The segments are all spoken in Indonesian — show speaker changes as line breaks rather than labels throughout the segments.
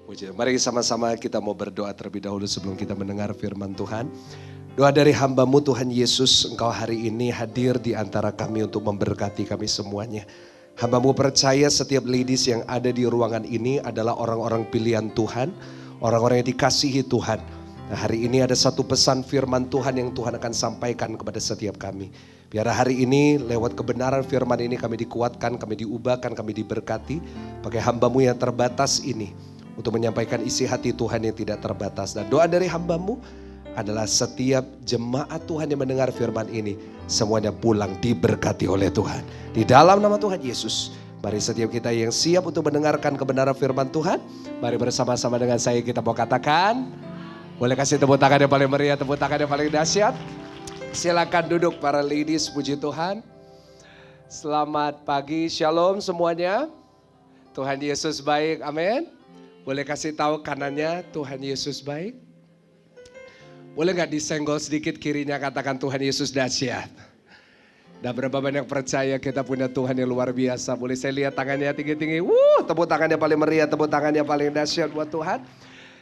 Puji. Mari sama-sama kita mau berdoa terlebih dahulu sebelum kita mendengar firman Tuhan. Doa dari hamba-Mu Tuhan Yesus, Engkau hari ini hadir di antara kami untuk memberkati kami semuanya. Hamba-Mu percaya setiap ladies yang ada di ruangan ini adalah orang-orang pilihan Tuhan, orang-orang yang dikasihi Tuhan. Nah, hari ini ada satu pesan firman Tuhan yang Tuhan akan sampaikan kepada setiap kami. Biar hari ini lewat kebenaran firman ini kami dikuatkan, kami diubahkan, kami diberkati. Pakai hamba-Mu yang terbatas ini untuk menyampaikan isi hati Tuhan yang tidak terbatas. Dan doa dari hamba-Mu adalah setiap jemaat Tuhan yang mendengar firman ini, semuanya pulang diberkati oleh Tuhan. Di dalam nama Tuhan Yesus, mari setiap kita yang siap untuk mendengarkan kebenaran firman Tuhan, mari bersama-sama dengan saya kita mau katakan, boleh kasih tepuk tangan yang paling meriah, tepuk tangan yang paling dahsyat. Silakan duduk para ladies, puji Tuhan. Selamat pagi, shalom semuanya. Tuhan Yesus baik, amin. Boleh kasih tahu kanannya, Tuhan Yesus baik. Boleh gak disenggol sedikit kirinya, katakan Tuhan Yesus dahsyat. Dan berapa banyak percaya kita punya Tuhan yang luar biasa. Boleh saya lihat tangannya tinggi-tinggi. Tepuk tangannya paling meriah, tepuk tangannya paling dahsyat buat Tuhan.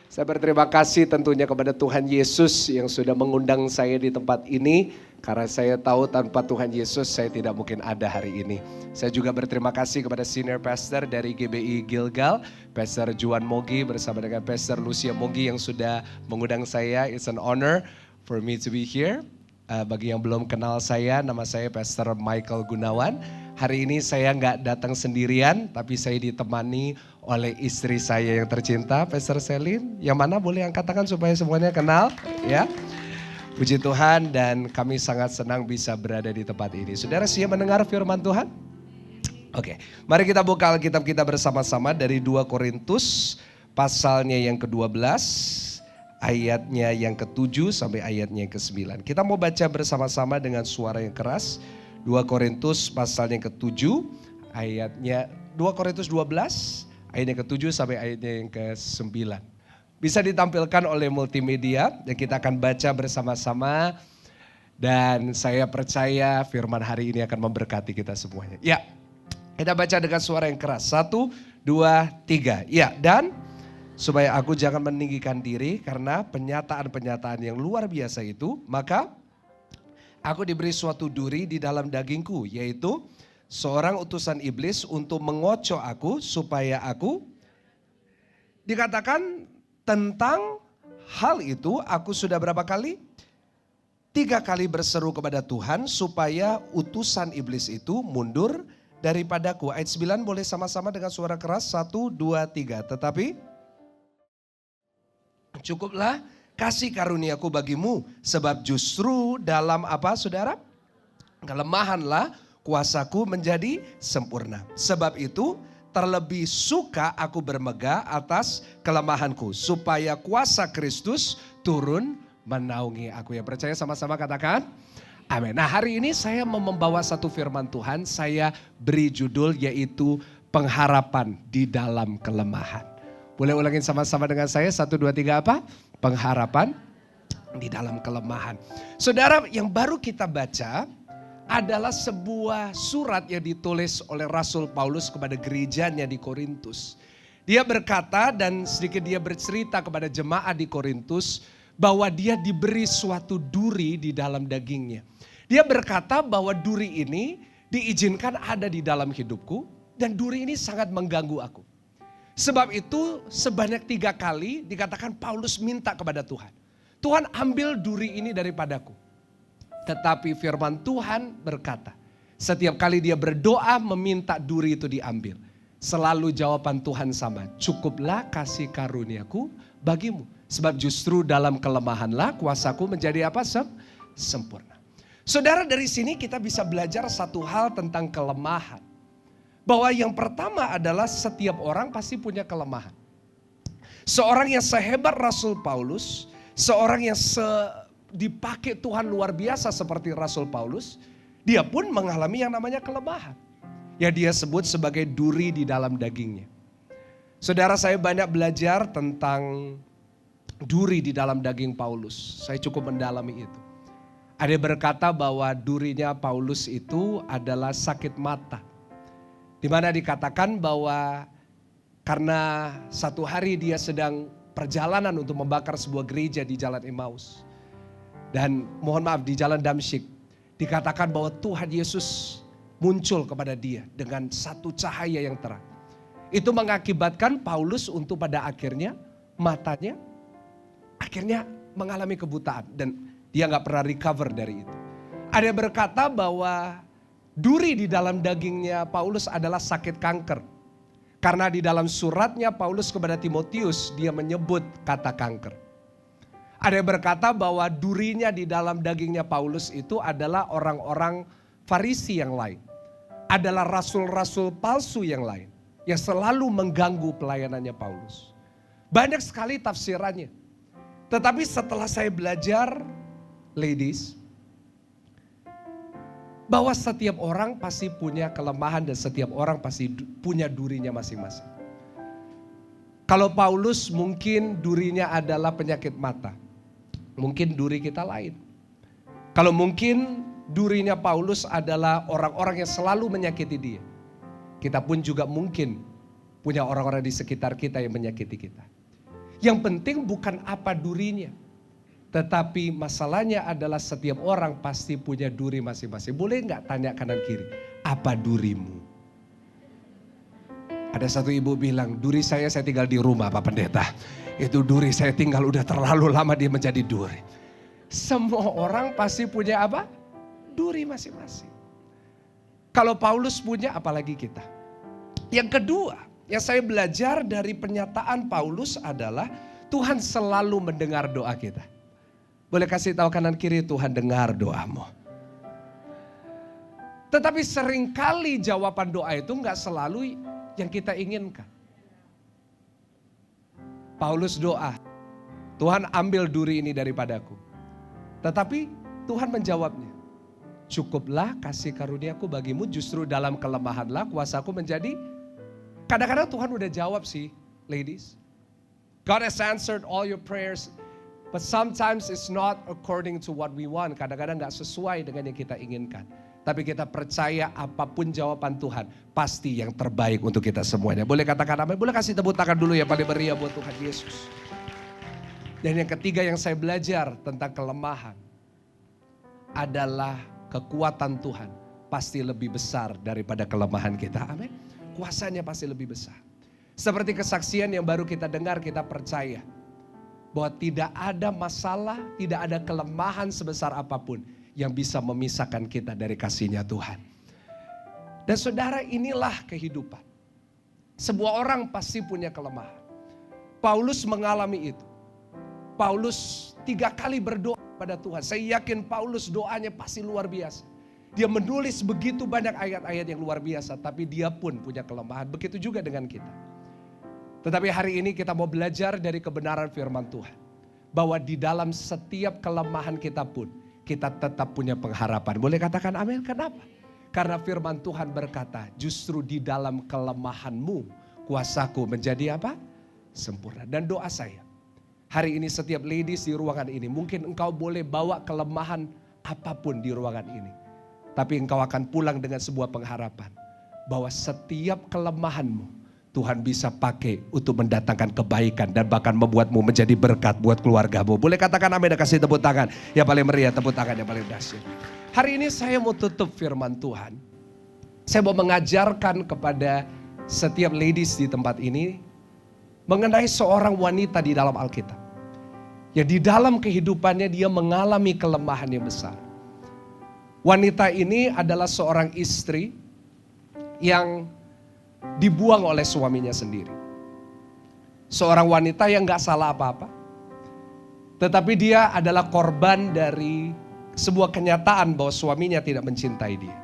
Saya berterima kasih tentunya kepada Tuhan Yesus yang sudah mengundang saya di tempat ini. Karena saya tahu tanpa Tuhan Yesus saya tidak mungkin ada hari ini. Saya juga berterima kasih kepada senior pastor dari GBI Gilgal, Pastor Juan Mogi bersama dengan Pastor Lucia Mogi yang sudah mengundang saya. It's an honor for me to be here. Bagi yang belum kenal saya, nama saya Pastor Michael Gunawan. Hari ini saya nggak datang sendirian, tapi saya ditemani oleh istri saya yang tercinta, Pastor Selin. Yang mana boleh angkat tangan supaya semuanya kenal, ya. Puji Tuhan, dan kami sangat senang bisa berada di tempat ini. Saudara siap mendengar firman Tuhan? Oke, mari kita buka Alkitab kita bersama-sama dari 2 Korintus pasalnya yang ke-12, ayatnya yang ke-7 sampai ayatnya yang ke-9. Kita mau baca bersama-sama dengan suara yang keras. 2 Korintus pasalnya yang ke-7, ayatnya 2 Korintus 12, ayatnya ke-7 sampai ayatnya yang ke-9. Bisa ditampilkan oleh multimedia dan kita akan baca bersama-sama. Dan saya percaya firman hari ini akan memberkati kita semuanya. Ya, kita baca dengan suara yang keras. 1, 2, 3. Ya, dan supaya aku jangan meninggikan diri karena penyataan-penyataan yang luar biasa itu, maka aku diberi suatu duri di dalam dagingku, yaitu seorang utusan iblis untuk mengocok aku supaya aku, dikatakan tentang hal itu aku sudah berapa kali? 3 kali berseru kepada Tuhan supaya utusan iblis itu mundur daripadaku. Ayat 9 boleh sama-sama dengan suara keras. 1, 2, 3. Tetapi cukuplah kasih karuniaku bagimu. Sebab justru dalam apa saudara? Kelemahanlah kuasaku menjadi sempurna. Sebab itu terlebih suka aku bermegah atas kelemahanku. Supaya kuasa Kristus turun menaungi aku. Yang percaya sama-sama katakan amin. Nah, hari ini saya mau membawa satu firman Tuhan. Saya beri judul yaitu pengharapan di dalam kelemahan. Boleh ulangin sama-sama dengan saya. 1, 2, 3 apa? Pengharapan di dalam kelemahan. Saudara, yang baru kita baca adalah sebuah surat yang ditulis oleh Rasul Paulus kepada gerejanya di Korintus. Dia berkata dan sedikit dia bercerita kepada jemaat di Korintus bahwa dia diberi suatu duri di dalam dagingnya. Dia berkata bahwa duri ini diizinkan ada di dalam hidupku dan duri ini sangat mengganggu aku. Sebab itu sebanyak 3 kali dikatakan Paulus minta kepada Tuhan. Tuhan ambil duri ini daripadaku. Tetapi firman Tuhan berkata, setiap kali dia berdoa meminta duri itu diambil. Selalu jawaban Tuhan sama, cukuplah kasih karuniaku bagimu. Sebab justru dalam kelemahanlah kuasaku menjadi apa? Sempurna. Saudara, dari sini kita bisa belajar satu hal tentang kelemahan. Bahwa yang pertama adalah setiap orang pasti punya kelemahan. Seorang yang sehebat Rasul Paulus, seorang yang dipakai Tuhan luar biasa seperti Rasul Paulus, dia pun mengalami yang namanya kelemahan. Yang dia sebut sebagai duri di dalam dagingnya. Saudara, saya banyak belajar tentang duri di dalam daging Paulus. Saya cukup mendalami itu. Ada yang berkata bahwa durinya Paulus itu adalah sakit mata. Di mana dikatakan bahwa Karena satu hari dia sedang perjalanan untuk membakar sebuah gereja di Jalan Emmaus. Dan mohon maaf di Jalan Damsyik. Dikatakan bahwa Tuhan Yesus muncul kepada dia dengan satu cahaya yang terang. Itu mengakibatkan Paulus untuk pada akhirnya matanya akhirnya mengalami kebutaan. Dan dia gak pernah recover dari itu. Ada yang berkata bahwa duri di dalam dagingnya Paulus adalah sakit kanker. Karena di dalam suratnya Paulus kepada Timotius dia menyebut kata kanker. Ada yang berkata bahwa durinya di dalam dagingnya Paulus itu adalah orang-orang Farisi yang lain. Adalah rasul-rasul palsu yang lain. Yang selalu mengganggu pelayanannya Paulus. Banyak sekali tafsirannya. Tetapi setelah saya belajar, ladies, bahwa setiap orang pasti punya kelemahan dan setiap orang pasti punya durinya masing-masing. Kalau Paulus mungkin durinya adalah penyakit mata. Mungkin duri kita lain. Kalau mungkin durinya Paulus adalah orang-orang yang selalu menyakiti dia. Kita pun juga mungkin punya orang-orang di sekitar kita yang menyakiti kita. Yang penting bukan apa durinya. Tetapi masalahnya adalah setiap orang pasti punya duri masing-masing. Boleh nggak tanya kanan kiri, apa durimu? Ada satu ibu bilang, duri saya tinggal di rumah Pak Pendeta. Itu duri saya tinggal udah terlalu lama dia menjadi duri. Semua orang pasti punya apa? Duri masing-masing. Kalau Paulus punya, apalagi kita. Yang kedua, yang saya belajar dari pernyataan Paulus adalah Tuhan selalu mendengar doa kita. Boleh kasih tahu kanan kiri, Tuhan dengar doamu. Tetapi seringkali jawaban doa itu enggak selalu yang kita inginkan. Paulus doa, Tuhan ambil duri ini daripadaku. Tetapi Tuhan menjawabnya, cukuplah kasih karuniaku bagimu, justru dalam kelemahanlah kuasaku menjadi. Kadang-kadang Tuhan udah jawab sih, ladies. God has answered all your prayers. But sometimes it's not according to what we want. Kadang-kadang gak sesuai dengan yang kita inginkan. Tapi kita percaya apapun jawaban Tuhan, pasti yang terbaik untuk kita semuanya. Boleh katakan amin? Boleh kasih tepuk tangan dulu ya, paling meriah buat Tuhan Yesus. Dan yang ketiga yang saya belajar tentang kelemahan adalah kekuatan Tuhan pasti lebih besar daripada kelemahan kita. Amin. Kuasanya pasti lebih besar. Seperti kesaksian yang baru kita dengar, kita percaya bahwa tidak ada masalah, tidak ada kelemahan sebesar apapun yang bisa memisahkan kita dari kasih-Nya Tuhan. Dan saudara, inilah kehidupan. Sebuah orang pasti punya kelemahan. Paulus mengalami itu. Paulus 3 kali berdoa pada Tuhan. Saya yakin Paulus doanya pasti luar biasa. Dia menulis begitu banyak ayat-ayat yang luar biasa, tapi dia pun punya kelemahan. Begitu juga dengan kita. Tetapi hari ini kita mau belajar dari kebenaran firman Tuhan. Bahwa di dalam setiap kelemahan kita pun, kita tetap punya pengharapan. Boleh katakan amin? Kenapa? Karena firman Tuhan berkata, justru di dalam kelemahanmu, kuasaku menjadi apa? Sempurna. Dan doa saya, hari ini setiap ladies di ruangan ini, mungkin engkau boleh bawa kelemahan apapun di ruangan ini. Tapi engkau akan pulang dengan sebuah pengharapan. Bahwa setiap kelemahanmu, Tuhan bisa pakai untuk mendatangkan kebaikan dan bahkan membuatmu menjadi berkat buat keluargamu. Boleh katakan amin dan kasih tepuk tangan. Yang paling meriah, tepuk tangan yang paling dahsyat. Hari ini saya mau tutup firman Tuhan. Saya mau mengajarkan kepada setiap ladies di tempat ini mengenai seorang wanita di dalam Alkitab. Yang di dalam kehidupannya dia mengalami kelemahan yang besar. Wanita ini adalah seorang istri yang dibuang oleh suaminya sendiri. Seorang wanita yang gak salah apa-apa. Tetapi dia adalah korban dari sebuah kenyataan bahwa suaminya tidak mencintai dia.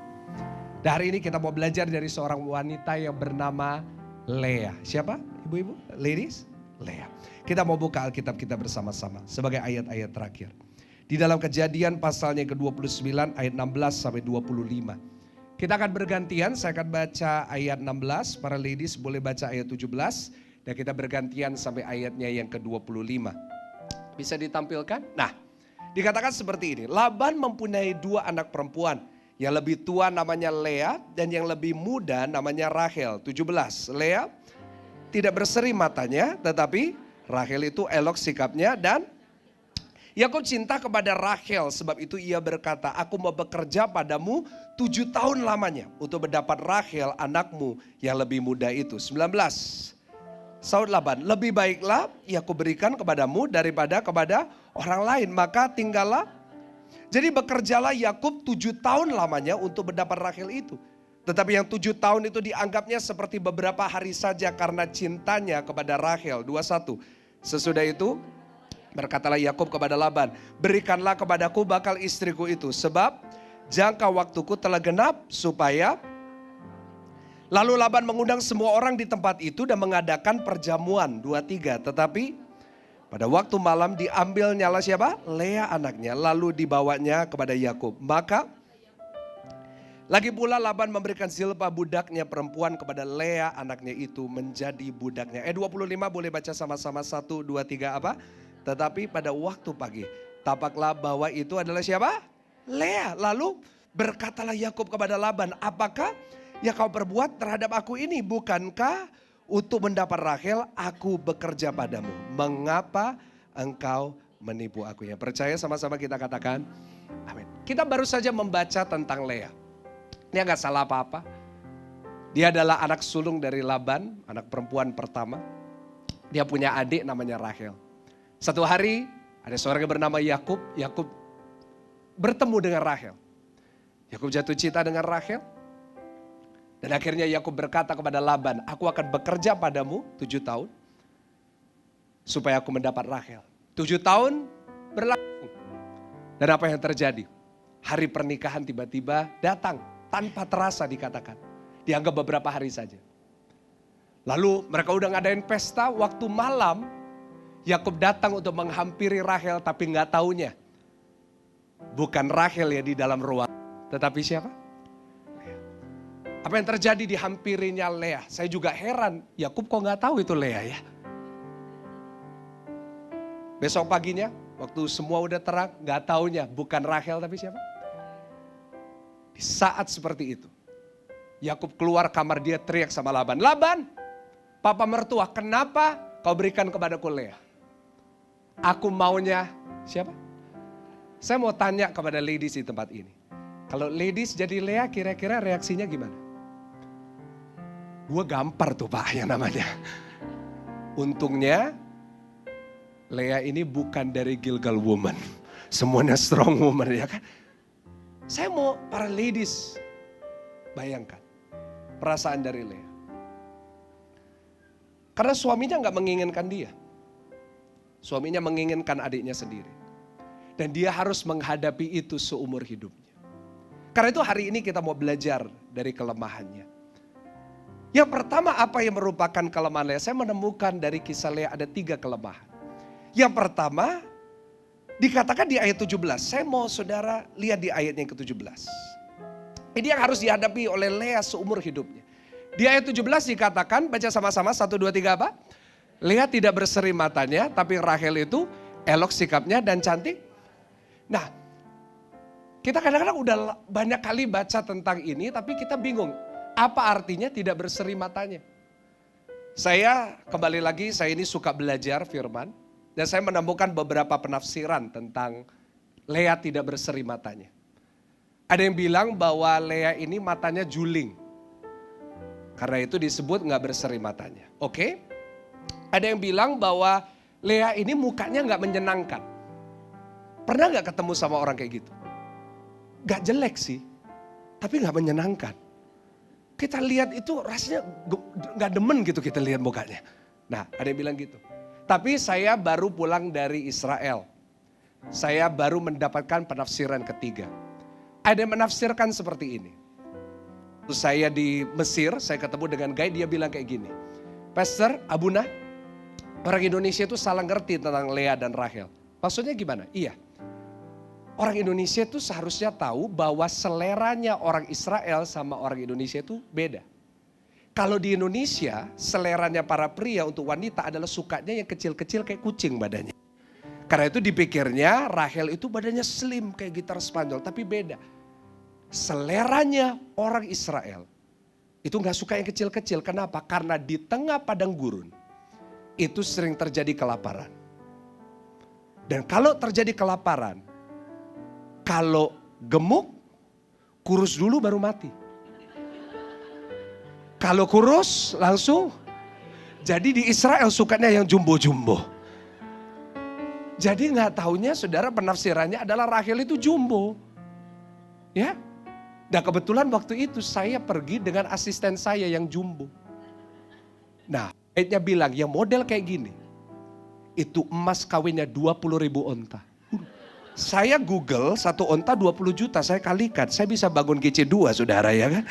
Dan hari ini kita mau belajar dari seorang wanita yang bernama Leah. Siapa ibu-ibu? Ladies? Leah. Kita mau buka Alkitab kita bersama-sama sebagai ayat-ayat terakhir. Di dalam Kejadian pasalnya ke-29 ayat 16 sampai 25. Kita akan bergantian, saya akan baca ayat 16, para ladies boleh baca ayat 17, dan kita bergantian sampai ayatnya yang ke-25. Bisa ditampilkan? Nah, dikatakan seperti ini, Laban mempunyai 2 anak perempuan, yang lebih tua namanya Leah, dan yang lebih muda namanya Rahel. 17, Leah tidak berseri matanya, tetapi Rahel itu elok sikapnya dan Yakub cinta kepada Rahel, sebab itu ia berkata, aku mau bekerja padamu 7 tahun lamanya untuk mendapat Rahel anakmu yang lebih muda itu. 19. Saud Laban, lebih baiklah Yakub berikan kepadamu daripada kepada orang lain, maka tinggallah. Jadi bekerjalah Yakub 7 tahun lamanya untuk mendapat Rahel itu. Tetapi yang 7 tahun itu dianggapnya seperti beberapa hari saja karena cintanya kepada Rahel. 21. Sesudah itu berkatalah Yakub kepada Laban, berikanlah kepadaku bakal istriku itu, sebab jangka waktuku telah genap supaya. Lalu Laban mengundang semua orang di tempat itu dan mengadakan perjamuan. 23. Tetapi pada waktu malam diambil nyala siapa? Lea anaknya, lalu dibawanya kepada Yakub. Maka lagi pula Laban memberikan Zilpa budaknya perempuan kepada Lea anaknya itu menjadi budaknya. 25 boleh baca sama-sama 1, 2, 3 apa? Tetapi pada waktu pagi tapaklah bahwa itu adalah siapa? Lea. Lalu berkatalah Yakub kepada Laban, apakah yang kau perbuat terhadap aku ini? Bukankah untuk mendapat Rahel aku bekerja padamu? Mengapa engkau menipu aku? Yang percaya sama-sama kita katakan amin. Kita baru saja membaca tentang Lea. Dia gak salah apa-apa. Dia adalah anak sulung dari Laban, anak perempuan pertama. Dia punya adik namanya Rahel. Satu hari ada seorang yang bernama Yakub. Yakub bertemu dengan Rahel. Yakub jatuh cinta dengan Rahel. Dan akhirnya Yakub berkata kepada Laban, aku akan bekerja padamu 7 tahun. Supaya aku mendapat Rahel. 7 tahun berlangsung. Dan apa yang terjadi? Hari pernikahan tiba-tiba datang. Tanpa terasa dikatakan. Dianggap beberapa hari saja. Lalu mereka udah ngadain pesta, waktu malam Yakub datang untuk menghampiri Rahel, tapi nggak taunya bukan Rahel ya di dalam ruang, tetapi siapa? Lea. Apa yang terjadi dihampirinya Lea? Saya juga heran, Yakub kok nggak tahu itu Lea ya? Besok paginya, waktu semua udah terang, nggak taunya bukan Rahel tapi siapa? Di saat seperti itu, Yakub keluar kamar, dia teriak sama Laban, Laban, papa mertua, kenapa kau berikan kepadaku Lea? Aku maunya siapa? Saya mau tanya kepada ladies di tempat ini. Kalau ladies jadi Lea kira-kira reaksinya gimana? Gue gampar tuh Pak yang namanya. Untungnya Lea ini bukan dari Gilgal Woman. Semuanya strong woman ya kan. Saya mau para ladies bayangkan perasaan dari Lea. Karena suaminya gak menginginkan dia. Suaminya menginginkan adiknya sendiri. Dan dia harus menghadapi itu seumur hidupnya. Karena itu hari ini kita mau belajar dari kelemahannya. Yang pertama apa yang merupakan kelemahan Lea? Saya menemukan dari kisah Lea ada 3 kelemahan. Yang pertama dikatakan di ayat 17. Saya mau saudara lihat di ayat yang ke-17. Ini yang harus dihadapi oleh Lea seumur hidupnya. Di ayat 17 dikatakan, baca sama-sama 1, 2, 3 apa? Lea tidak berseri matanya, tapi Rahel itu elok sikapnya dan cantik. Nah, kita kadang-kadang udah banyak kali baca tentang ini, tapi kita bingung. Apa artinya tidak berseri matanya? Saya kembali lagi, saya ini suka belajar firman. Dan saya menemukan beberapa penafsiran tentang Lea tidak berseri matanya. Ada yang bilang bahwa Lea ini matanya juling. Karena itu disebut gak berseri matanya. Oke? Ada yang bilang bahwa Lea ini mukanya gak menyenangkan. Pernah gak ketemu sama orang kayak gitu? Gak jelek sih, tapi gak menyenangkan. Kita lihat itu rasanya gak demen gitu kita lihat mukanya. Nah ada yang bilang gitu. Tapi saya baru pulang dari Israel. Saya baru mendapatkan penafsiran ketiga. Ada yang menafsirkan seperti ini. Terus saya di Mesir, saya ketemu dengan guide, dia bilang kayak gini. Pastor, Abuna, orang Indonesia itu salah ngerti tentang Lea dan Rahel. Maksudnya gimana? Iya. Orang Indonesia itu seharusnya tahu bahwa seleranya orang Israel sama orang Indonesia itu beda. Kalau di Indonesia, seleranya para pria untuk wanita adalah sukanya yang kecil-kecil kayak kucing badannya. Karena itu dipikirnya Rahel itu badannya slim kayak gitar Spanyol, tapi beda. Seleranya orang Israel Itu gak suka yang kecil-kecil. Kenapa? Karena di tengah padang gurun itu sering terjadi kelaparan. Dan kalau terjadi kelaparan, kalau gemuk, kurus dulu baru mati. Kalau kurus langsung. Jadi di Israel sukanya yang jumbo-jumbo. Jadi gak taunya saudara penafsirannya adalah Rahel itu jumbo. Ya. Dan kebetulan waktu itu saya pergi dengan asisten saya yang jumbo. Nah, ayatnya bilang yang model kayak gini. Itu emas kawinnya 20.000 onta. Saya Google 1 onta 20 juta, saya kalikan. Saya bisa bangun GC2 saudara ya kan.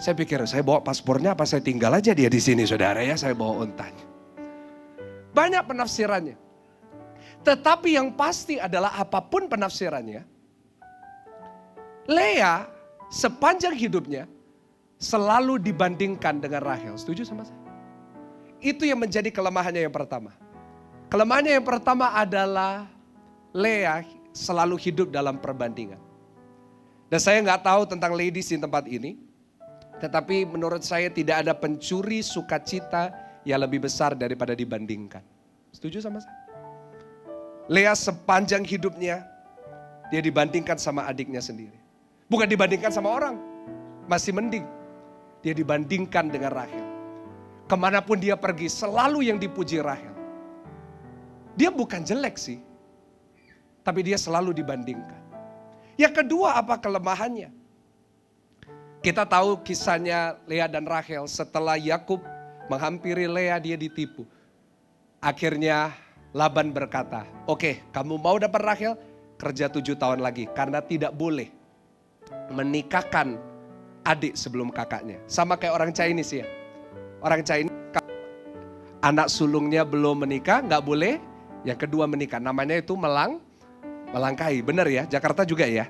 Saya pikir saya bawa paspornya apa saya tinggal aja dia di sini saudara ya. Saya bawa ontanya. Banyak penafsirannya. Tetapi yang pasti adalah apapun penafsirannya. Lea sepanjang hidupnya selalu dibandingkan dengan Rahel. Setuju sama saya? Itu yang menjadi kelemahannya yang pertama. Kelemahannya yang pertama adalah Lea selalu hidup dalam perbandingan. Dan saya nggak tahu tentang ladies di tempat ini. Tetapi menurut saya tidak ada pencuri sukacita yang lebih besar daripada dibandingkan. Setuju sama saya? Lea sepanjang hidupnya dia dibandingkan sama adiknya sendiri. Bukan dibandingkan sama orang, masih mending. Dia dibandingkan dengan Rahel. Kemanapun dia pergi selalu yang dipuji Rahel. Dia bukan jelek sih, tapi dia selalu dibandingkan. Yang kedua apa kelemahannya? Kita tahu kisahnya Lea dan Rahel setelah Yakub menghampiri Lea dia ditipu. Akhirnya Laban berkata, oke, kamu mau dapat Rahel? Kerja 7 tahun lagi karena tidak boleh menikahkan adik sebelum kakaknya. Sama kayak orang Chinese ya. Orang Chinese anak sulungnya belum menikah gak boleh. Yang kedua menikah. Namanya itu melangkahi. Benar ya? Jakarta juga ya?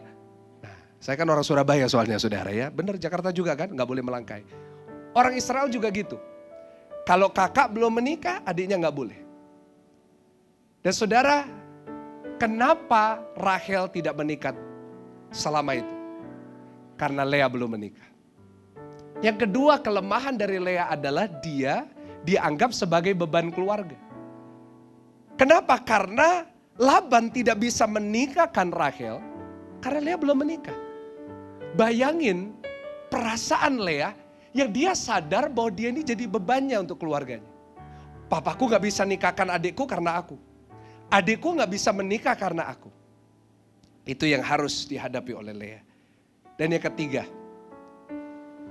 Nah, saya kan orang Surabaya soalnya saudara ya. Benar Jakarta juga kan gak boleh melangkahi. Orang Israel juga gitu. Kalau kakak belum menikah adiknya gak boleh. Dan saudara, kenapa Rahel tidak menikah selama itu? Karena Lea belum menikah. Yang kedua kelemahan dari Lea adalah dia dianggap sebagai beban keluarga. Kenapa? Karena Laban tidak bisa menikahkan Rahel karena Lea belum menikah. Bayangin perasaan Lea yang dia sadar bahwa dia ini jadi bebannya untuk keluarganya. Papaku gak bisa nikahkan adikku karena aku. Adikku gak bisa menikah karena aku. Itu yang harus dihadapi oleh Lea. Dan yang ketiga,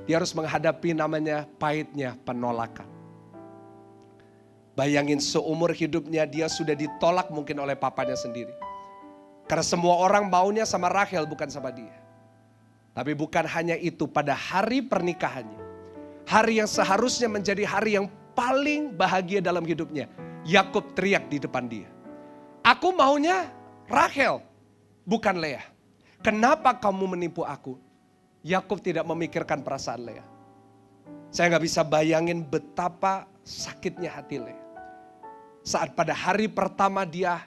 dia harus menghadapi namanya pahitnya penolakan. Bayangin seumur hidupnya dia sudah ditolak mungkin oleh papanya sendiri. Karena semua orang maunya sama Rahel bukan sama dia. Tapi bukan hanya itu, pada hari pernikahannya. Hari yang seharusnya menjadi hari yang paling bahagia dalam hidupnya. Yakub teriak di depan dia. Aku maunya Rahel, bukan Lea. Kenapa kamu menipu aku? Yakub tidak memikirkan perasaan Lea. Saya gak bisa bayangin betapa sakitnya hati Lea. Saat pada hari pertama dia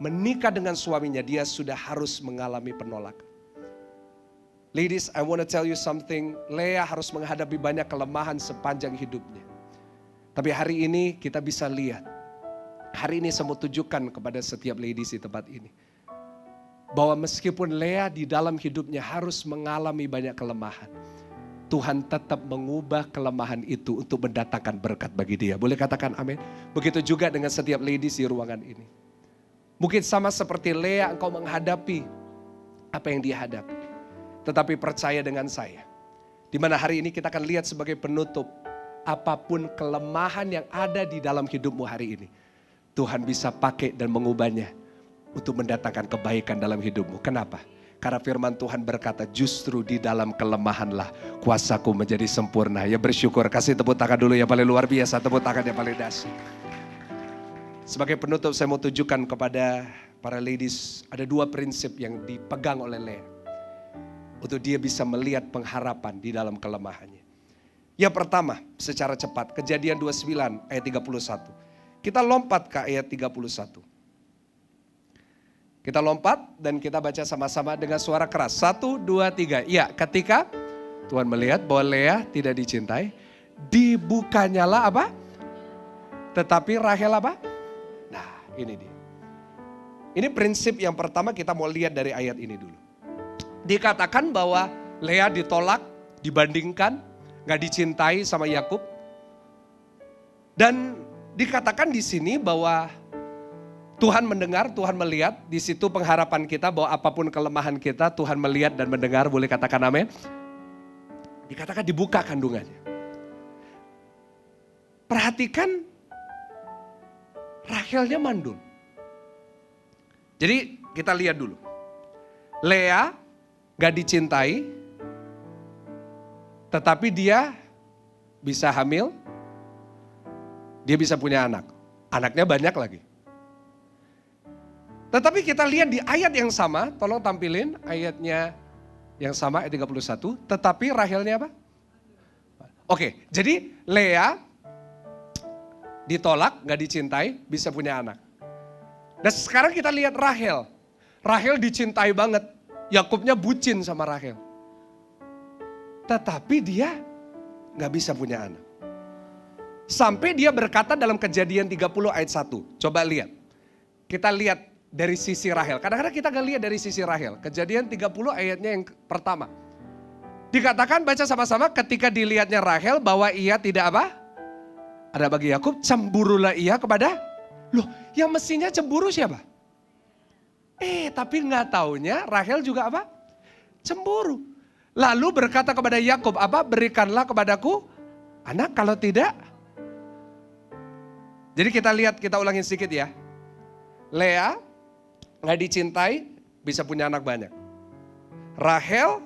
menikah dengan suaminya, dia sudah harus mengalami penolakan. Ladies, I want to tell you something. Lea harus menghadapi banyak kelemahan sepanjang hidupnya. Tapi hari ini kita bisa lihat. Hari ini saya mau tunjukkan kepada setiap ladies di tempat ini. Bahwa meskipun Lea di dalam hidupnya harus mengalami banyak kelemahan. Tuhan tetap mengubah kelemahan itu untuk mendatangkan berkat bagi dia. Boleh katakan amin? Begitu juga dengan setiap ladies di ruangan ini. Mungkin sama seperti Lea engkau menghadapi apa yang dia hadapi. Tetapi percaya dengan saya. Di mana hari ini kita akan lihat sebagai penutup. Apapun kelemahan yang ada di dalam hidupmu hari ini. Tuhan bisa pakai dan mengubahnya. Untuk mendatangkan kebaikan dalam hidupmu. Kenapa? Karena firman Tuhan berkata justru di dalam kelemahanlah kuasaku menjadi sempurna. Ya bersyukur, kasih tepuk tangan dulu yang paling luar biasa. Tepuk tangan yang paling dahsyat. Sebagai penutup saya mau tunjukkan kepada para ladies. Ada 2 prinsip yang dipegang oleh Lea. Untuk dia bisa melihat pengharapan di dalam kelemahannya. Yang pertama secara cepat. Kejadian 29 ayat 31. Kita lompat ke ayat 31. Kita lompat dan kita baca sama-sama dengan suara keras. 1, 2, 3. Ya, ketika Tuhan melihat bahwa Lea tidak dicintai. Dibukanyalah apa? Tetapi Rahel apa? Nah ini dia. Ini prinsip yang pertama kita mau lihat dari ayat ini dulu. Dikatakan bahwa Lea ditolak, dibandingkan, gak dicintai sama Yakub. Dan dikatakan di sini bahwa Tuhan mendengar, Tuhan melihat. Di situ pengharapan kita bahwa apapun kelemahan kita, Tuhan melihat dan mendengar. Boleh katakan amin? Dikatakan dibuka kandungannya. Perhatikan Rahelnya mandul. Jadi kita lihat dulu. Lea gak dicintai, tetapi dia bisa hamil, dia bisa punya anak. Anaknya banyak lagi. Tetapi kita lihat di ayat yang sama, tolong tampilin ayatnya yang sama, ayat 31. Tetapi Rahelnya apa? Oke, jadi Lea ditolak, gak dicintai, bisa punya anak. Dan sekarang kita lihat Rahel. Rahel dicintai banget. Yakubnya bucin sama Rahel. Tetapi dia gak bisa punya anak. Sampai dia berkata dalam Kejadian 30 ayat 1. Coba lihat. Kita lihat dari sisi Rahel. Kadang-kadang kita gak lihat dari sisi Rahel. Kejadian 30 ayatnya yang pertama. Dikatakan baca sama-sama ketika dilihatnya Rahel bahwa ia tidak apa? Ada bagi Yakub, cemburulah ia kepada, loh yang mestinya cemburu siapa? Tapi nggak taunya Rahel juga apa? Cemburu. Lalu berkata kepada Yakub, apa? Berikanlah kepadaku anak, kalau tidak. Jadi kita lihat, kita ulangin sedikit ya. Lea nggak dicintai, bisa punya anak banyak. Rahel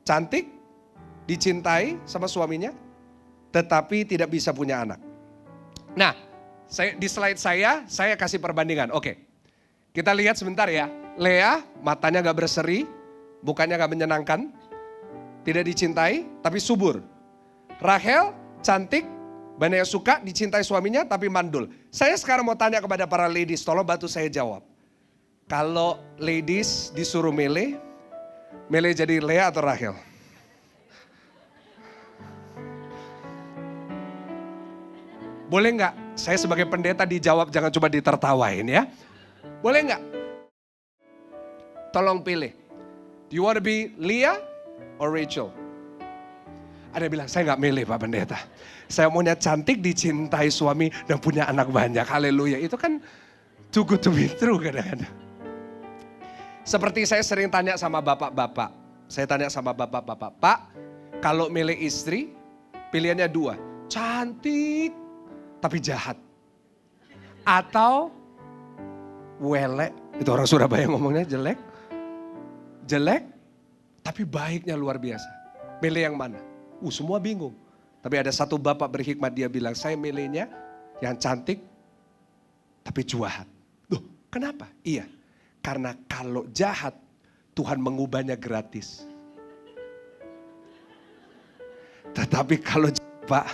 cantik, dicintai sama suaminya, tetapi tidak bisa punya anak. Nah, di slide saya kasih perbandingan. Oke, kita lihat sebentar ya. Lea matanya gak berseri, mukanya gak menyenangkan, tidak dicintai tapi subur. Rahel cantik, banyak yang suka, dicintai suaminya tapi mandul. Saya sekarang mau tanya kepada para ladies, tolong bantu saya jawab. Kalau ladies disuruh milih jadi Lea atau Rahel? Boleh nggak? Saya sebagai pendeta dijawab, jangan cuma ditertawain ya. Boleh nggak? Tolong pilih. Do you want to be Leah or Rachel? Ada yang bilang, saya nggak milih Pak Pendeta. Saya maunya cantik, dicintai suami, dan punya anak banyak. Haleluya. Itu kan too good to be true kadang-kadang. Seperti saya sering tanya sama bapak-bapak. Saya tanya sama bapak-bapak, Pak, kalau milih istri, pilihannya dua. Cantik, tapi jahat. Atau welek, itu orang Surabaya ngomongnya jelek. Jelek, tapi baiknya luar biasa. Milih yang mana? Semua bingung. Tapi ada satu bapak berhikmat, dia bilang, saya milihnya yang cantik, tapi jahat. Loh, kenapa? Iya, karena kalau jahat, Tuhan mengubahnya gratis. Tetapi kalau Pak,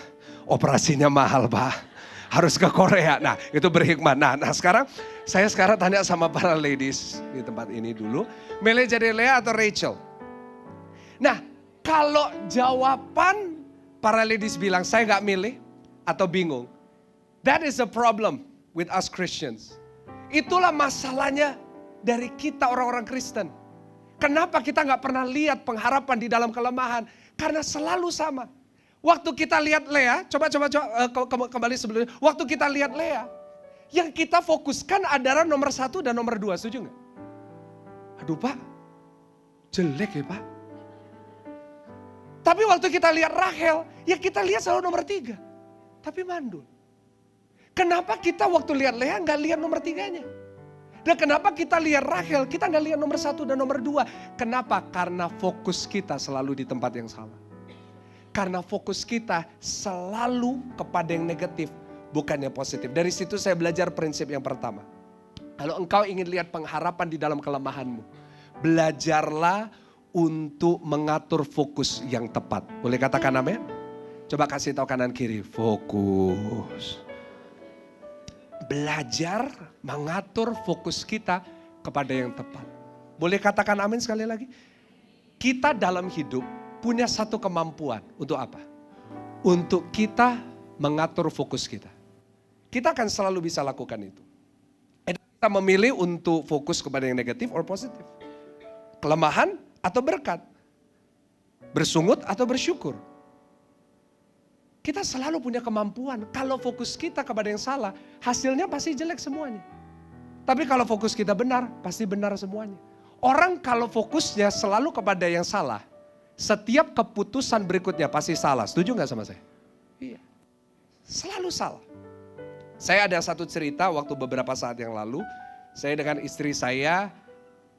operasinya mahal Pak. Harus ke Korea. Nah itu berhikmat. Nah sekarang saya tanya sama para ladies di tempat ini dulu. Milih jadi Lea atau Rachel? Nah kalau jawaban para ladies bilang saya gak milih atau bingung. That is a problem with us Christians. Itulah masalahnya dari kita orang-orang Kristen. Kenapa kita gak pernah lihat pengharapan di dalam kelemahan? Karena selalu sama. Waktu kita lihat Lea, coba kembali sebelumnya. Waktu kita lihat Lea, yang kita fokuskan adalah nomor 1 dan nomor 2, setuju gak? Aduh Pak, jelek ya Pak. Tapi waktu kita lihat Rahel, ya kita lihat selalu nomor 3. Tapi mandul. Kenapa kita waktu lihat Lea gak lihat nomor 3-nya? Dan kenapa kita lihat Rahel, kita gak lihat nomor 1 dan nomor 2? Kenapa? Karena fokus kita selalu di tempat yang salah. Karena fokus kita selalu kepada yang negatif, bukan yang positif. Dari situ saya belajar prinsip yang pertama. Kalau engkau ingin lihat pengharapan di dalam kelemahanmu, belajarlah untuk mengatur fokus yang tepat. Boleh katakan amin? Coba kasih tahu kanan kiri, fokus. Belajar mengatur fokus kita kepada yang tepat. Boleh katakan amin sekali lagi? Kita dalam hidup punya satu kemampuan. Untuk apa? Untuk kita mengatur fokus kita. Kita akan selalu bisa lakukan itu. Kita memilih untuk fokus kepada yang negatif atau positif. Kelemahan atau berkat. Bersungut atau bersyukur. Kita selalu punya kemampuan. Kalau fokus kita kepada yang salah, hasilnya pasti jelek semuanya. Tapi kalau fokus kita benar, pasti benar semuanya. Orang kalau fokusnya selalu kepada yang salah, setiap keputusan berikutnya pasti salah. Setuju gak sama saya? Iya. Selalu salah. Saya ada satu cerita waktu beberapa saat yang lalu, saya dengan istri saya,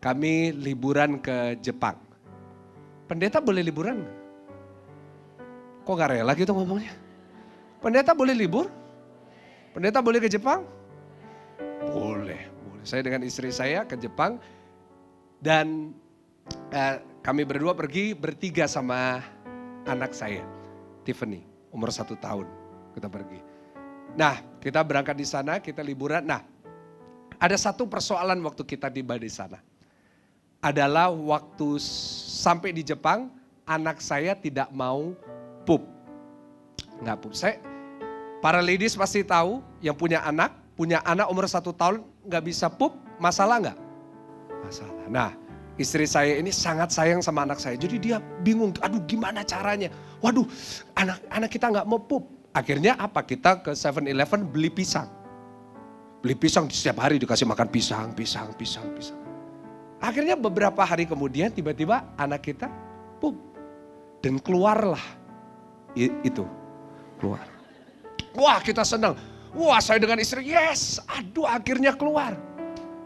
kami liburan ke Jepang. Pendeta boleh liburan gak? Kok gak rela gitu ngomongnya? Pendeta boleh libur? Pendeta boleh ke Jepang? Boleh. Saya dengan istri saya ke Jepang dan kami berdua pergi bertiga sama anak saya, Tiffany, umur 1 tahun kita pergi. Nah, kita berangkat di sana, kita liburan. Nah, ada satu persoalan waktu kita tiba di sana. Adalah waktu sampai di Jepang, anak saya tidak mau pup. Nggak pup. Para ladies pasti tahu yang punya anak umur 1 tahun nggak bisa pup, masalah nggak? Masalah. Nah, istri saya ini sangat sayang sama anak saya. Jadi dia bingung, aduh gimana caranya? Waduh, anak kita nggak mau pup. Akhirnya apa? Kita ke 7-Eleven beli pisang. Beli pisang setiap hari dikasih makan pisang. Akhirnya beberapa hari kemudian tiba-tiba anak kita pup. Dan keluarlah itu. Keluar. Wah kita senang. Wah saya dengan istri, yes, aduh akhirnya keluar.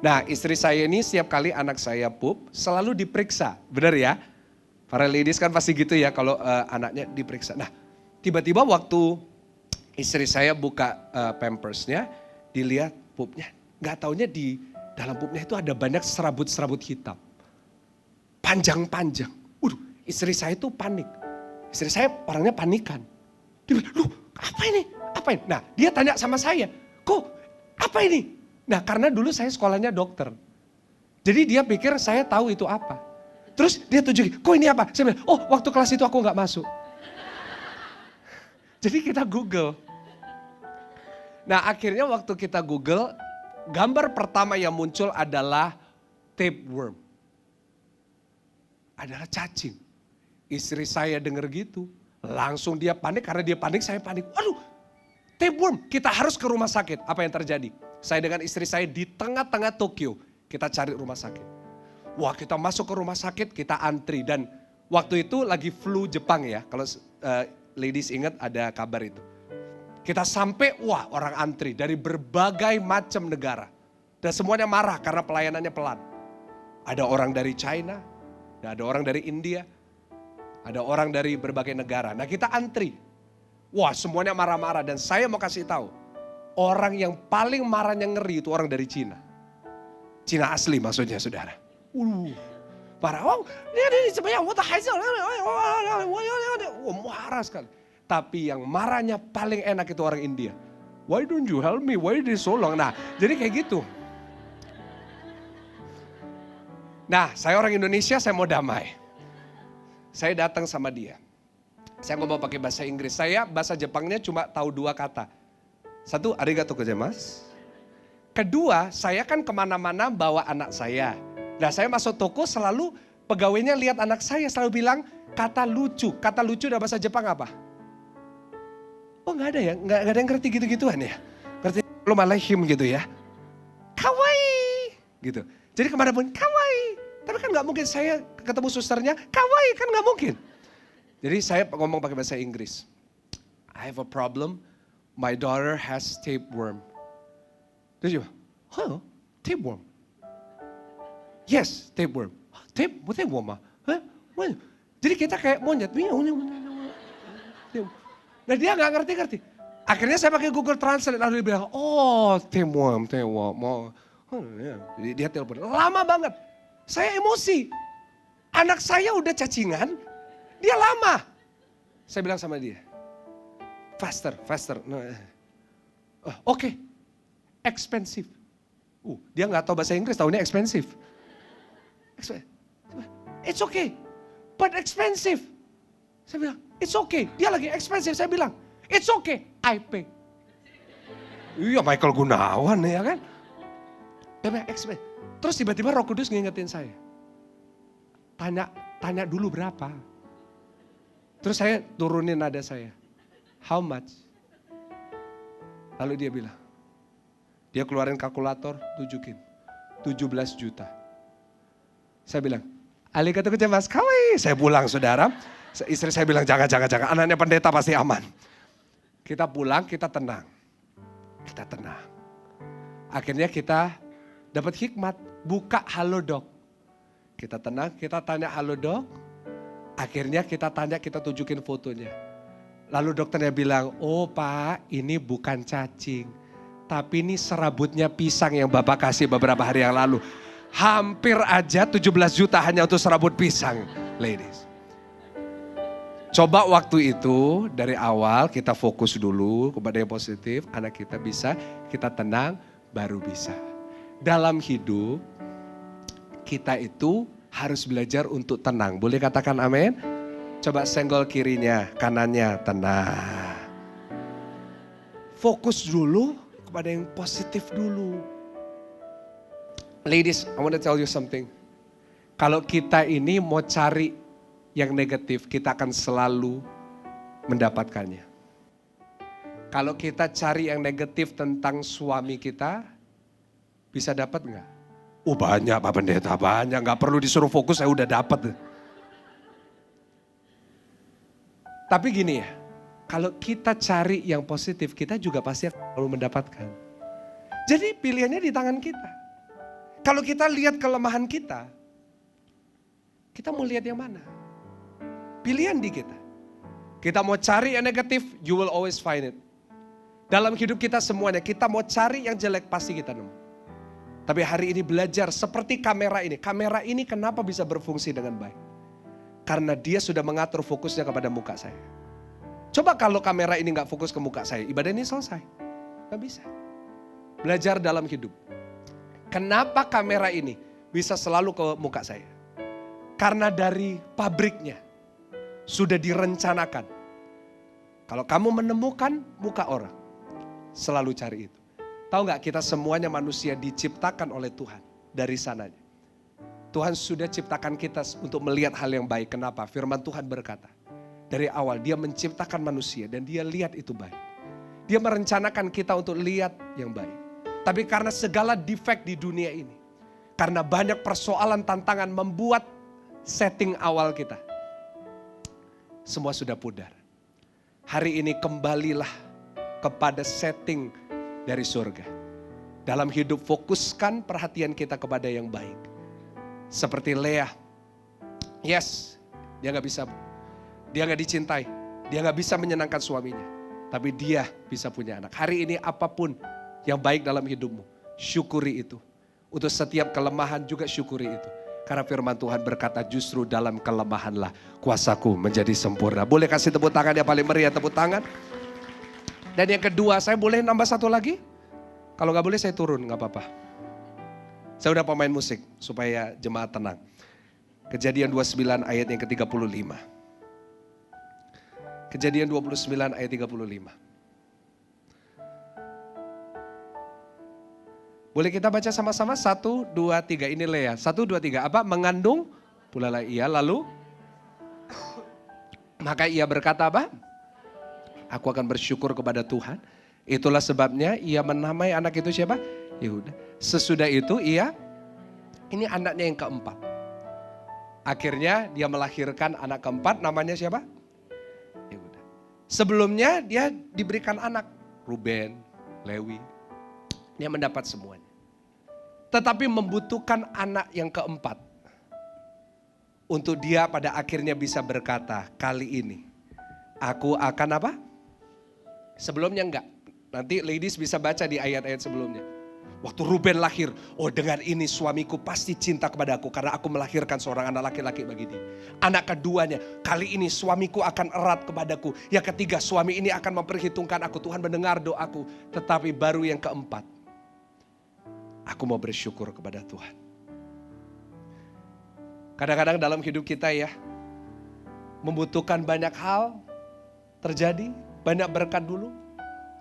Nah istri saya ini setiap kali anak saya pup selalu diperiksa, benar ya? Para ladies kan pasti gitu ya kalau anaknya diperiksa. Nah tiba-tiba waktu istri saya buka pampersnya, dilihat pupnya. Gak taunya di dalam pupnya itu ada banyak serabut-serabut hitam. Panjang-panjang. Istri saya itu panik. Istri saya orangnya panikan. Dia bilang, loh apa ini? Apa ini? Nah dia tanya sama saya, kok apa ini? Nah karena dulu saya sekolahnya dokter. Jadi dia pikir saya tahu itu apa. Terus dia tunjukin, kok ini apa? Saya bilang, oh waktu kelas itu aku gak masuk. Jadi kita Google. Nah akhirnya waktu kita Google, gambar pertama yang muncul adalah tapeworm. Adalah cacing. Istri saya dengar gitu, langsung dia panik, karena dia panik saya panik. Aduh, tapeworm, kita harus ke rumah sakit. Apa yang terjadi? Saya dengan istri saya di tengah-tengah Tokyo, kita cari rumah sakit. Wah kita masuk ke rumah sakit, kita antri. Dan waktu itu lagi flu Jepang ya, kalau ladies ingat ada kabar itu. Kita sampai, wah orang antri dari berbagai macam negara. Dan semuanya marah karena pelayanannya pelan. Ada orang dari China, ada orang dari India, ada orang dari berbagai negara. Nah kita antri. Wah semuanya marah-marah dan saya mau kasih tahu. Orang yang paling marahnya ngeri itu orang dari Cina. Cina asli maksudnya saudara. Marah. Wah marah sekali. Tapi yang marahnya paling enak itu orang India. Why don't you help me? Why is so long? Nah jadi kayak gitu. Nah saya orang Indonesia, saya mau damai. Saya datang sama dia. Saya ngomong pakai bahasa Inggris. Saya bahasa Jepangnya cuma tahu 2 kata. 1, arigatou gozaimasu. Kedua, saya kan kemana-mana bawa anak saya. Nah saya masuk toko selalu pegawainya lihat anak saya selalu bilang kata lucu. Kata lucu dalam bahasa Jepang apa? Oh nggak ada ya, nggak ada yang ngerti gitu-gituan ya. Ngerti belum alaihim gitu ya. Kawaii gitu. Jadi kemanapun kawaii. Tapi kan nggak mungkin saya ketemu susternya kawaii, kan nggak mungkin. Jadi saya ngomong pakai bahasa Inggris. I have a problem. My daughter has tapeworm. Terus dia, huh? Tapeworm? Yes, tapeworm. Tapeworm ah? Huh? Jadi kita kayak monyet. Nah dia nggak ngerti-ngerti. Akhirnya saya pakai Google Translate lalu dia bilang, oh tapeworm. Jadi dia telepon, lama banget. Saya emosi. Anak saya udah cacingan, dia lama. Saya bilang sama dia, faster. Oke. Expensive. Dia nggak tahu bahasa Inggris, tahunya expensive. It's okay, but expensive. Saya bilang, it's okay. Dia lagi expensive. Saya bilang, it's okay, I pay. Iya Michael Gunawan ya kan. Dia bilang, expensive. Terus tiba-tiba Roh Kudus ngingetin saya. Tanya dulu berapa. Terus saya turunin nada saya. How much? Lalu dia bilang, dia keluarin kalkulator, tunjukin. 17 juta. Saya bilang, Arigatou gozaimasu, kawaii. Saya pulang saudara. Istri saya bilang, jangan. Anaknya pendeta pasti aman. Kita pulang, kita tenang. Akhirnya kita dapat hikmat. Buka Halodoc. Kita tenang, kita tanya Halodoc. Akhirnya kita tanya, kita tunjukin fotonya. Lalu dokternya bilang, oh Pak, ini bukan cacing. Tapi ini serabutnya pisang yang Bapak kasih beberapa hari yang lalu. Hampir aja 17 juta hanya untuk serabut pisang, ladies. Coba waktu itu dari awal kita fokus dulu kepada yang positif. Anak kita bisa, kita tenang, baru bisa. Dalam hidup, kita itu harus belajar untuk tenang. Boleh katakan amin? Coba senggol kirinya, kanannya, tenang. Fokus dulu kepada yang positif dulu. Ladies, I want to tell you something. Kalau kita ini mau cari yang negatif, kita akan selalu mendapatkannya. Kalau kita cari yang negatif tentang suami kita, bisa dapat nggak? Oh banyak Pak Pendeta, banyak. Nggak perlu disuruh fokus, saya udah dapat. Tapi gini ya, kalau kita cari yang positif, kita juga pasti akan selalu mendapatkan. Jadi pilihannya di tangan kita. Kalau kita lihat kelemahan kita mau lihat yang mana? Pilihan di kita. Kita mau cari yang negatif, you will always find it. Dalam hidup kita semuanya, kita mau cari yang jelek pasti kita nemu. Tapi hari ini belajar seperti kamera ini. Kamera ini kenapa bisa berfungsi dengan baik? Karena dia sudah mengatur fokusnya kepada muka saya. Coba kalau kamera ini gak fokus ke muka saya, ibadah ini selesai. Gak bisa. Belajar dalam hidup. Kenapa kamera ini bisa selalu ke muka saya? Karena dari pabriknya sudah direncanakan. Kalau kamu menemukan muka orang, selalu cari itu. Tahu gak, kita semuanya manusia diciptakan oleh Tuhan dari sananya. Tuhan sudah ciptakan kita untuk melihat hal yang baik. Kenapa? Firman Tuhan berkata, dari awal dia menciptakan manusia dan dia lihat itu baik. Dia merencanakan kita untuk lihat yang baik. Tapi karena segala defect di dunia ini, karena banyak persoalan tantangan membuat setting awal kita, semua sudah pudar. Hari ini kembalilah kepada setting dari surga. Dalam hidup fokuskan perhatian kita kepada yang baik. Seperti Leah. Yes, dia gak dicintai. Dia gak bisa menyenangkan suaminya. Tapi dia bisa punya anak. Hari ini apapun yang baik dalam hidupmu, syukuri itu. Untuk setiap kelemahan juga syukuri itu. Karena firman Tuhan berkata justru dalam kelemahanlah kuasaku menjadi sempurna. Boleh kasih tepuk tangan yang paling meriah, tepuk tangan. Dan yang kedua, saya boleh nambah satu lagi? Kalau gak boleh saya turun, gak apa-apa. Saya udah pemain musik supaya jemaat tenang. Kejadian 29 ayat yang ke-35. Kejadian 29 ayat 35. Boleh kita baca sama-sama? 1, 2, 3. Ini Leah. 1, 2, 3. Apa? Mengandung pula lah ia. Lalu maka ia berkata apa? Aku akan bersyukur kepada Tuhan. Itulah sebabnya ia menamai anak itu siapa? Yehuda. Sesudah itu ini anaknya yang keempat. Akhirnya dia melahirkan anak keempat, namanya siapa? Yehuda. Sebelumnya dia diberikan anak, Ruben, Lewi. Dia mendapat semuanya. Tetapi membutuhkan anak yang keempat. Untuk dia pada akhirnya bisa berkata, kali ini aku akan apa? Sebelumnya enggak. Nanti ladies bisa baca di ayat-ayat sebelumnya. Waktu Ruben lahir, oh dengan ini suamiku pasti cinta kepada aku karena aku melahirkan seorang anak laki-laki bagi dia. Anak keduanya, kali ini suamiku akan erat kepadaku. Yang ketiga, suami ini akan memperhitungkan aku. Tuhan mendengar doaku. Tetapi baru yang keempat, aku mau bersyukur kepada Tuhan. Kadang-kadang dalam hidup kita ya, membutuhkan banyak hal terjadi, banyak berkat dulu,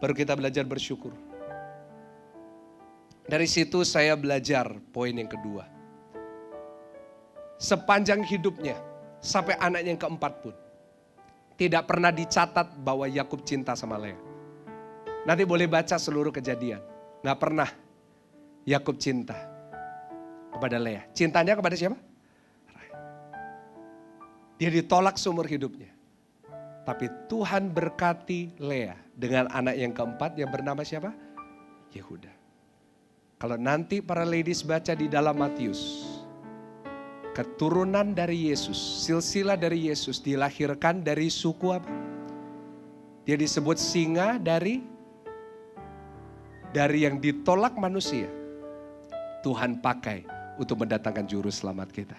baru kita belajar bersyukur. Dari situ saya belajar poin yang kedua. Sepanjang hidupnya, sampai anaknya yang keempat pun, tidak pernah dicatat bahwa Yakub cinta sama Lea. Nanti boleh baca seluruh kejadian. Gak pernah Yakub cinta kepada Lea. Cintanya kepada siapa? Dia ditolak seumur hidupnya. Tapi Tuhan berkati Lea dengan anak yang keempat yang bernama siapa? Yehuda. Kalau nanti para ladies baca di dalam Matius, keturunan dari Yesus, silsilah dari Yesus dilahirkan dari suku apa? Dia disebut singa dari yang ditolak manusia. Tuhan pakai untuk mendatangkan juru selamat kita.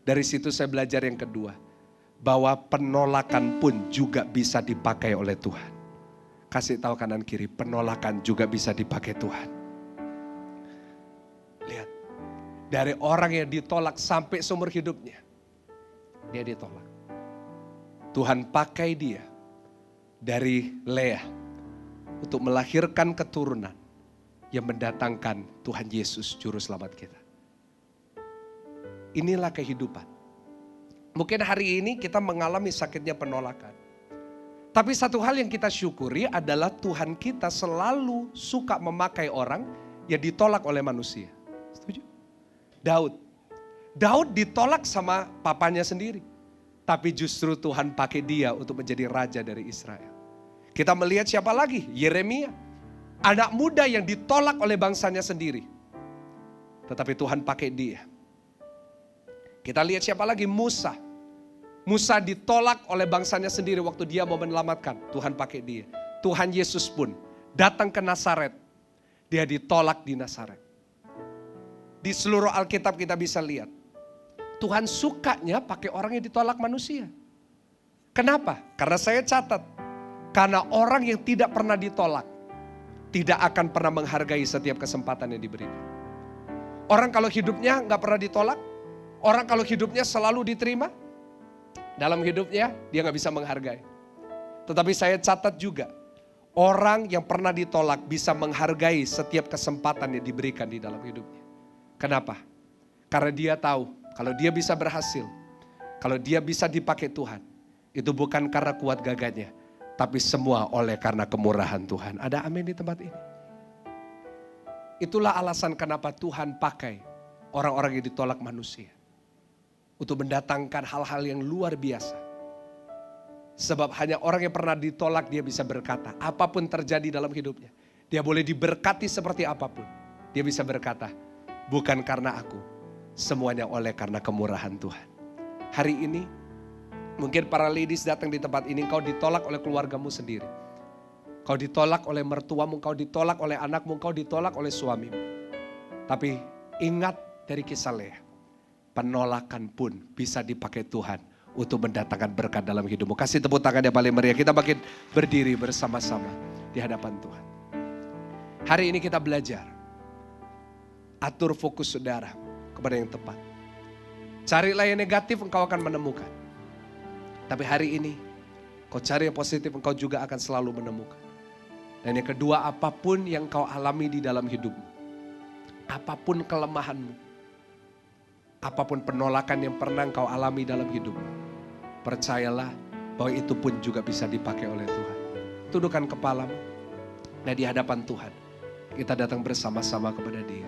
Dari situ saya belajar yang kedua, bahwa penolakan pun juga bisa dipakai oleh Tuhan. Kasih tahu kanan kiri, penolakan juga bisa dipakai Tuhan. Lihat, dari orang yang ditolak sampai seumur hidupnya, dia ditolak. Tuhan pakai dia dari Lea untuk melahirkan keturunan yang mendatangkan Tuhan Yesus Juru Selamat kita. Inilah kehidupan. Mungkin hari ini kita mengalami sakitnya penolakan. Tapi satu hal yang kita syukuri adalah Tuhan kita selalu suka memakai orang yang ditolak oleh manusia. Setuju? Daud ditolak sama papanya sendiri. Tapi justru Tuhan pakai dia untuk menjadi raja dari Israel. Kita melihat siapa lagi? Yeremia. Anak muda yang ditolak oleh bangsanya sendiri. Tetapi Tuhan pakai dia. Kita lihat siapa lagi? Musa. Musa ditolak oleh bangsanya sendiri waktu dia mau menyelamatkan. Tuhan pakai dia. Tuhan Yesus pun datang ke Nazaret. Dia ditolak di Nazaret. Di seluruh Alkitab kita bisa lihat. Tuhan sukanya pakai orang yang ditolak manusia. Kenapa? Karena saya catat. Karena orang yang tidak pernah ditolak, tidak akan pernah menghargai setiap kesempatan yang diberikan. Orang kalau hidupnya gak pernah ditolak, orang kalau hidupnya selalu diterima, dalam hidupnya dia gak bisa menghargai. Tetapi saya catat juga, orang yang pernah ditolak bisa menghargai setiap kesempatan yang diberikan di dalam hidupnya. Kenapa? Karena dia tahu kalau dia bisa berhasil, kalau dia bisa dipakai Tuhan, itu bukan karena kuat gagahnya, tapi semua oleh karena kemurahan Tuhan. Ada amin di tempat ini? Itulah alasan kenapa Tuhan pakai orang-orang yang ditolak manusia. Untuk mendatangkan hal-hal yang luar biasa. Sebab hanya orang yang pernah ditolak dia bisa berkata, apapun terjadi dalam hidupnya. Dia boleh diberkati seperti apapun. Dia bisa berkata, bukan karena aku, semuanya oleh karena kemurahan Tuhan. Hari ini, mungkin para ladies datang di tempat ini, kau ditolak oleh keluargamu sendiri. Kau ditolak oleh mertuamu, kau ditolak oleh anakmu, kau ditolak oleh suamimu. Tapi ingat dari kisah Lea, penolakan pun bisa dipakai Tuhan untuk mendatangkan berkat dalam hidupmu. Kasih tepuk tangan yang paling meriah, kita makin berdiri bersama-sama di hadapan Tuhan. Hari ini kita belajar, atur fokus saudara kepada yang tepat. Carilah yang negatif, engkau akan menemukan. Tapi hari ini, kau cari yang positif, engkau juga akan selalu menemukan. Dan yang kedua, apapun yang kau alami di dalam hidupmu, apapun kelemahanmu, apapun penolakan yang pernah engkau alami dalam hidupmu, percayalah bahwa itu pun juga bisa dipakai oleh Tuhan. Tundukkan kepalamu, dan di hadapan Tuhan, kita datang bersama-sama kepada Dia.